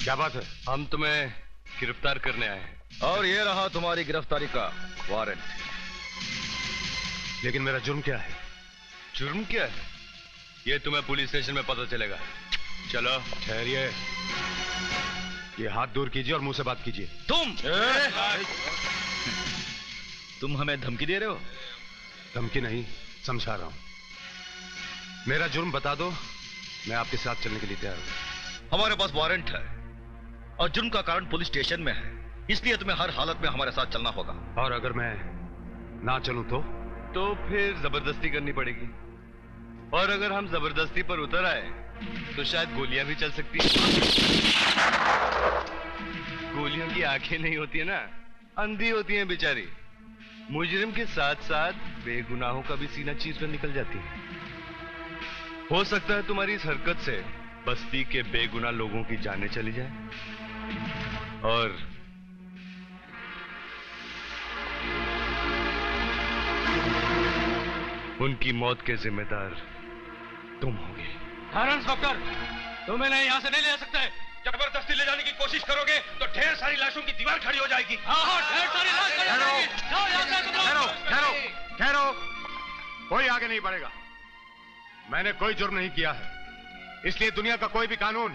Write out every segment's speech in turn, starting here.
क्या बात है? हम तुम्हें गिरफ्तार करने आए हैं। और ये रहा तुम्हारी गिरफ्तारी का वारंट। लेकिन मेरा जुर्म क्या है? जुर्म क्या है? ये तुम्हें पुलिस स्टेशन में पता चलेगा। चलो। ठहरिए, ये हाथ दूर कीजिए और मुंह से बात कीजिए। तुम हमें धमकी दे रहे हो? धमकी नहीं, समझा रहा हूं। मेरा जुर्म बता दो, मैं आपके साथ चलने के लिए तैयार हूं। हमारे पास वारंट है और जुर्म का कारण पुलिस स्टेशन में है, इसलिए तुम्हें हर हालत में हमारे साथ चलना होगा। और अगर मैं ना चलूं तो फिर जबरदस्ती करनी पड़ेगी। और अगर हम जबरदस्ती पर उतर आए तो शायद गोलियां भी चल सकती हैं। गोलियों की आंखें नहीं होती है ना, अंधी होती हैं बेचारी। मुजरिम के साथ साथ बेगुनाहों का भी सीना चीर कर निकल जाती है। हो सकता है तुम्हारी इस हरकत से बस्ती के बेगुनाह लोगों की जानें चली जाए और उनकी मौत के जिम्मेदार तुम होगे। इंस्पेक्टर, तुम्हें नहीं यहाँ से नहीं ले जा सकते। जबरदस्ती ले जाने की कोशिश करोगे तो ढेर सारी लाशों की दीवार खड़ी हो जाएगी। हाँ, ढेर सारी लाश खड़ी हो जाएगी। जाओ यहाँ से तुम लोग। ठहरो, कोई आगे नहीं बढ़ेगा। मैंने कोई जुर्म नहीं किया है, इसलिए दुनिया का कोई भी कानून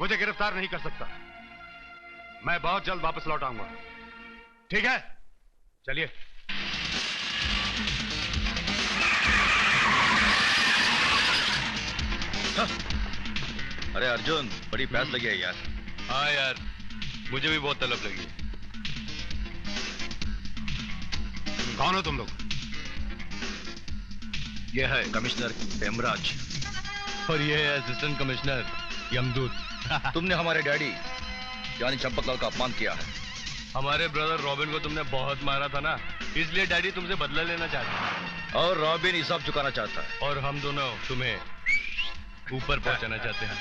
मुझे गिरफ्तार नहीं कर सकता। मैं बहुत जल्द वापस लौट आऊंगा। ठीक है, चलिए। अरे अर्जुन, बड़ी प्यास लगी है यार। हाँ यार, मुझे भी बहुत तलब लगी है। कौन हो तुम लोग? ये है कमिश्नर हेमराज और ये है असिस्टेंट कमिश्नर यमदूत। तुमने हमारे डैडी यानी चंपकलाल का अपमान किया है। हमारे ब्रदर रॉबिन को तुमने बहुत मारा था ना, इसलिए डैडी तुमसे बदला लेना चाहते हैं। और रॉबिन हिसाब चुकाना चाहता है। और हम दोनों तुम्हें ऊपर पहुंचाना चाहते हैं।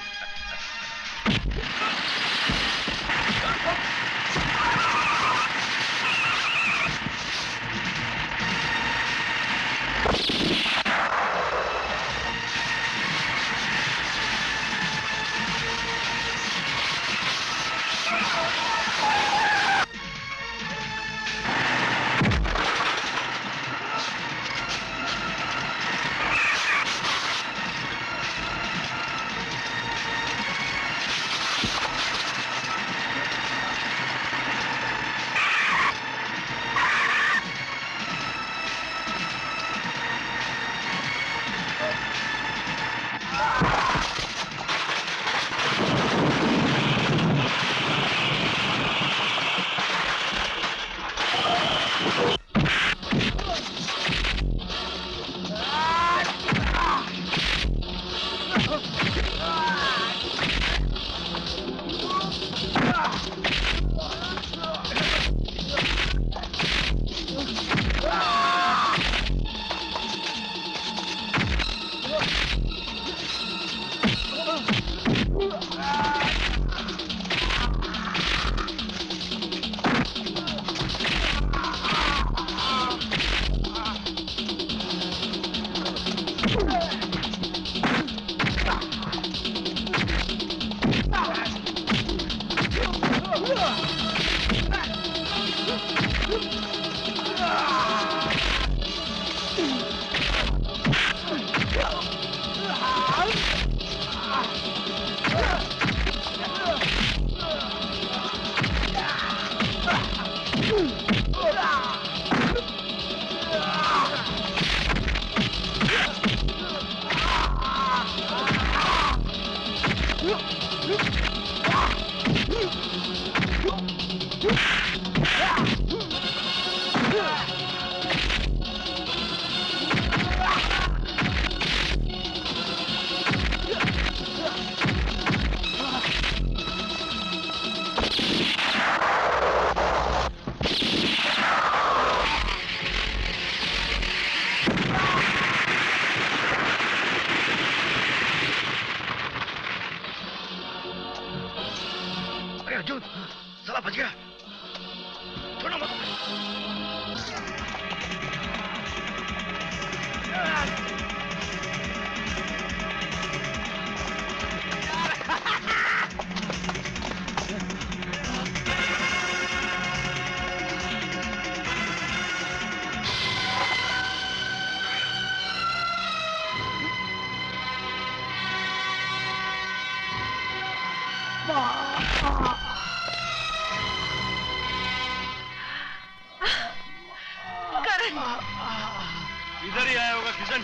किशन। इधर ही आया होगा किशन,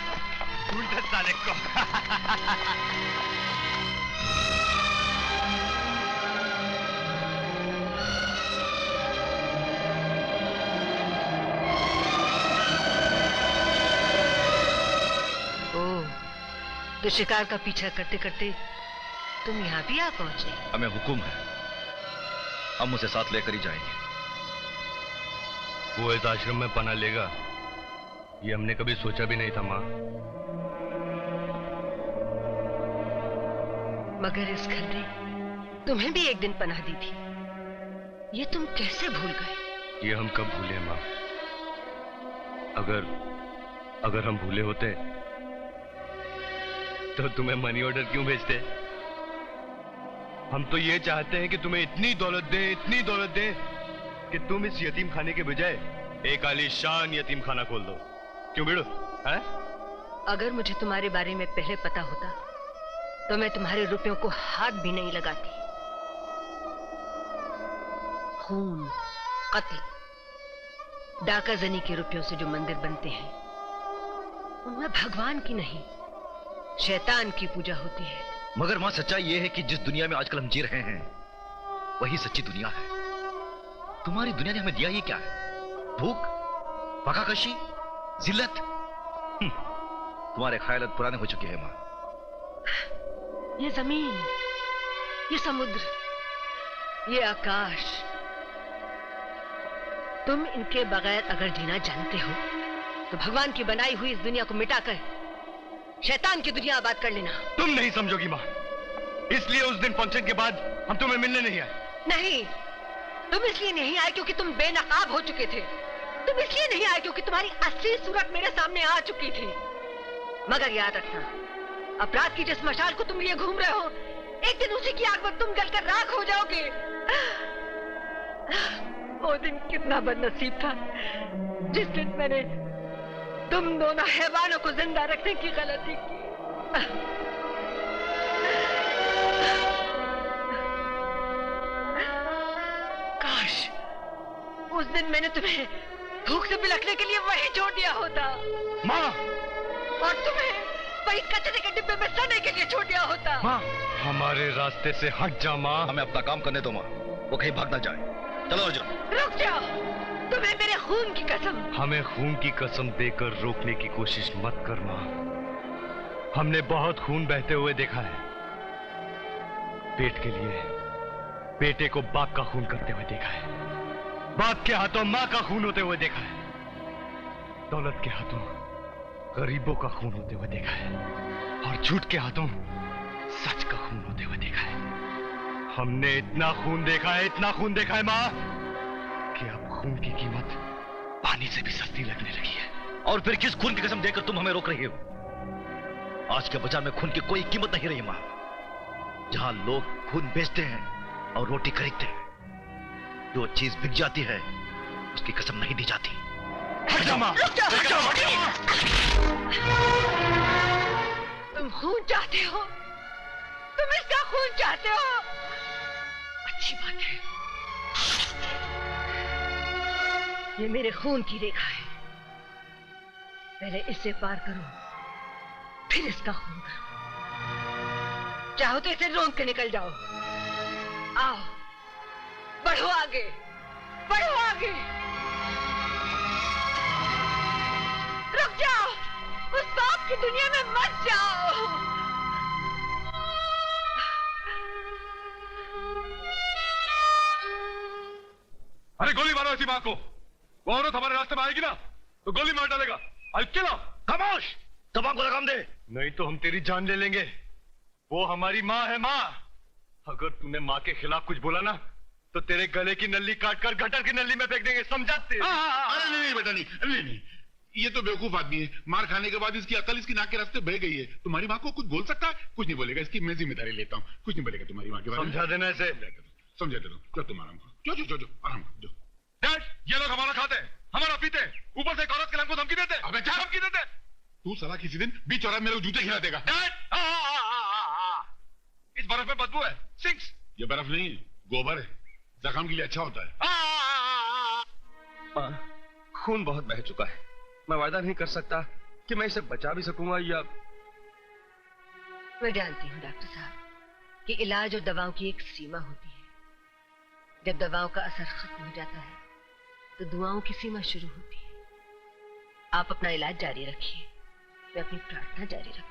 ढूंढते साले को। तो शिकार का पीछा करते करते तुम यहाँ भी आ पहुंचे। हमें हुक्म है, हम उसे साथ लेकर ही जाएंगे। वो इस आश्रम में पनाह लेगा, ये हमने कभी सोचा भी नहीं था माँ। मगर इस घर ने तुम्हें भी एक दिन पनाह दी थी, ये तुम कैसे भूल गए? ये हम कब भूले माँ? अगर हम भूले होते तो तुम्हें मनी ऑर्डर क्यों भेजते? हम तो ये चाहते हैं कि तुम्हें इतनी दौलत दें कि तुम इस यतीम खाने के बजाय एक आलीशान यतीम खाना खोल दो। क्यों बेड़ो? हैं? अगर मुझे तुम्हारे बारे में पहले पता होता तो मैं तुम्हारे रुपयों को हाथ भी नहीं लगाती। खून, कत्ल, डाकाजनी के रुपयों से जो मंदिर बनते हैं उनमें भगवान की नहीं शैतान की पूजा होती है। मगर मां, सच्चाई यह है कि जिस दुनिया में आजकल हम जी रहे हैं वही सच्ची दुनिया है। तुम्हारी दुनिया ने हमें दिया ये क्या है? भूख, पकाकशी, जिल्लत। तुम्हारे ख्यालात पुराने हो चुके हैं मां। ये जमीन, ये समुद्र, ये आकाश, तुम इनके बगैर अगर जीना जानते हो तो भगवान की बनाई हुई इस दुनिया को मिटाकर शैतान की दुनिया आबाद कर लेना। तुम नहीं समझोगी माँ, इसलिए उस दिन फंक्शन के बाद हम तुम्हें मिलने नहीं आए। नहीं, तुम इसलिए नहीं आए क्योंकि तुम बेनकाब हो चुके थे। तुम इसलिए नहीं आए क्योंकि तुम्हारी असली सूरत मेरे सामने आ चुकी थी। मगर याद रखना, अपराध की जिस मशाल को तुम लिए घूम रहे हो, एक दिन उसी की आग में तुम गलकर राख हो जाओगे। वो दिन कितना बदनसीब था जिस दिन मैंने तुम दोनों हैवानों को जिंदा रखने की गलती की। काश उस दिन मैंने तुम्हें भूख से बिलखने के लिए वहीं छोड़ दिया होता माँ, और तुम्हें वही कचरे के डिब्बे में सड़ने के लिए छोड़ दिया होता। माँ, हमारे रास्ते से हट जा माँ। हमें अपना काम करने दो मां, वो कहीं भाग ना जाए। चलो अर्जुन। रुक जाओ, तुम्हें मेरे खून की कसम। हमें खून की कसम देकर रोकने की कोशिश मत कर माँ। हमने बहुत खून बहते हुए देखा है। पेट के लिए बेटे को बाप का खून करते हुए देखा है, बाप के हाथों माँ का खून होते हुए देखा है, दौलत के हाथों गरीबों का खून होते हुए देखा है, और झूठ के हाथों सच का खून होते हुए देखा है। हमने इतना खून देखा है माँ, कि अब खून की कीमत पानी से भी सस्ती लगने लगी है। और फिर किस खून की कसम देकर तुम हमें रोक रही हो? आज के बाजार में खून की कोई कीमत नहीं रही मां। जहां लोग खून बेचते हैं और रोटी खरीदते हैं, जो चीज बिक जाती है उसकी कसम नहीं दी जाती। हट जा मां। तुम खून चाहते हो, तुम इसका खून चाहते हो। अच्छी बात है, ये मेरे खून की रेखा है। पहले इसे पार करो, फिर इसका खून करो। चाहो तो इसे रोंद के निकल जाओ। आओ, बढ़ो आगे, बढ़ो आगे। रुक जाओ, उस पाप की दुनिया में मत जाओ। अरे गोली मारो ऐसी मां को। वो औरत हमारे रास्ते में आएगी ना तो गोली मार डालेगा। अकेला खामोश, जबान को लगाम दे। नहीं तो हम तेरी जान ले लेंगे। वो हमारी माँ है माँ। अगर तूने माँ के खिलाफ कुछ बोला ना तो तेरे गले की नली काटकर गटर की नली में फेंक देंगे, समझा? अरे नहीं बेटा, नहीं, ये तो बेवकूफ आदमी है। मार खाने के बाद इसकी अकल इसकी नाक के रास्ते बह गई है। तुम्हारी माँ को कुछ बोल सकता है? कुछ नहीं बोलेगा। इसकी मैं जिम्मेदारी लेता हूँ। कुछ नहीं बोलेगा तुम्हारी माँ के बारे में। समझा देना इसे। समझा देता हूँ। चलो तुम आराम करो। जो आराम करो। डैड, ये लोग हमारा खाते हैं, हमारा पीते हैं, ऊपर से एक औरत के नाम को धमकी देते हैं। अबे धमकी देते हैं। तू साला किसी दिन बीच चौराहे में मेरे को जूते खिला देगा। डैड, इस बर्फ में बदबू है। सिंक्स। ये बर्फ नहीं है, गोबर है। जख्म के लिए अच्छा होता है। खून बहुत बह चुका है, मैं वादा नहीं कर सकता कि मैं इसे बचा भी सकूंगा या... मैं जानती हूँ डॉक्टर साहब कि इलाज और दवाओं की एक सीमा होती है। जब दवाओं का असर खत्म हो जाता है तो दुआओं की सीमा शुरू होती है। आप अपना इलाज जारी रखिए, मैं अपनी प्रार्थना जारी रखती हूँ।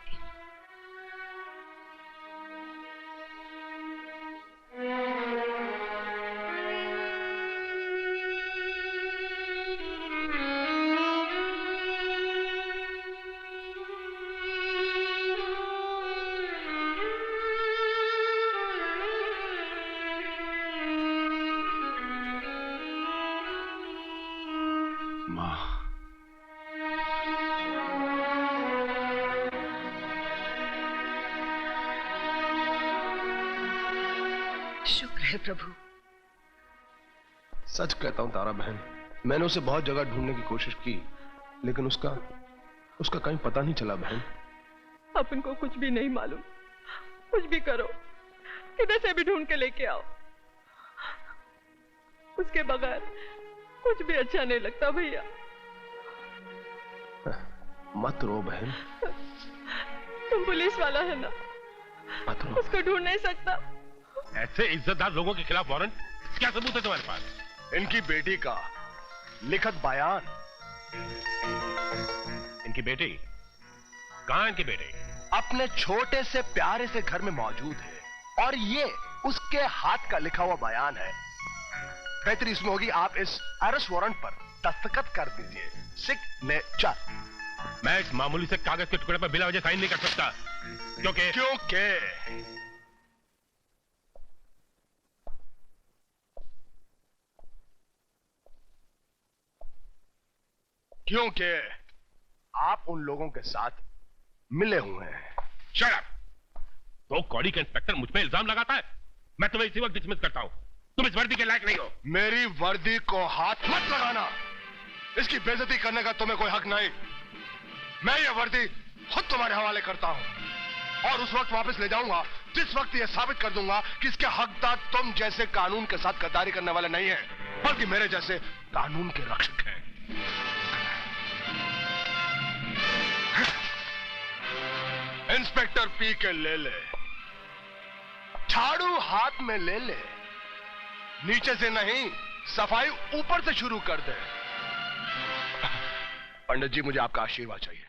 शुक्र है प्रभु। सच कहता हूं तारा बहन, मैंने उसे बहुत जगह ढूंढने की कोशिश की, लेकिन उसका कहीं पता नहीं चला बहन। अपन को कुछ भी नहीं मालूम। कुछ भी करो, किधर से भी ढूंढ के लेके आओ। उसके बगैर कुछ भी अच्छा नहीं लगता भैया। मत रो बहन। तुम पुलिस वाला है ना, मत रो। उसको ढूंढ नहीं सकता। ऐसे इज्जतदार लोगों के खिलाफ वारंट, क्या सबूत है तुम्हारे पास? इनकी बेटी का लिखित बयान। इनकी बेटी? कहां इनकी बेटी? अपने छोटे से प्यारे से घर में मौजूद है और ये उसके हाथ का लिखा हुआ बयान है। बेहतरी इसमें होगी आप इस अरेस्ट वारंट पर दस्तखत कर दीजिए। सिग्नेचर। मैं इस मामूली से कागज के टुकड़े पर बिना वजह साइन नहीं कर सकता, क्योंकि आप उन लोगों के साथ मिले हुए हैं। Shut up! तो कौड़ी का इंस्पेक्टर मुझ पे इल्जाम लगाता है, मैं तुम्हें इसी वक्त डिसमिस करता हूं। तुम इस वर्दी के लायक नहीं हो। मेरी वर्दी को हाथ मत लगाना, इसकी बेइज्जती करने का तुम्हें कोई हक नहीं। मैं ये वर्दी खुद तुम्हारे हवाले करता हूं और उस वक्त वापस ले जाऊंगा जिस वक्त ये साबित कर दूंगा कि इसके हकदार तुम जैसे कानून के साथ गद्दारी करने वाले नहीं है, बल्कि मेरे जैसे कानून के रक्षक हैं। इंस्पेक्टर पी के ले ले, झाड़ू हाथ में ले ले, नीचे से नहीं सफाई ऊपर से शुरू कर दे। पंडित जी, मुझे आपका आशीर्वाद चाहिए।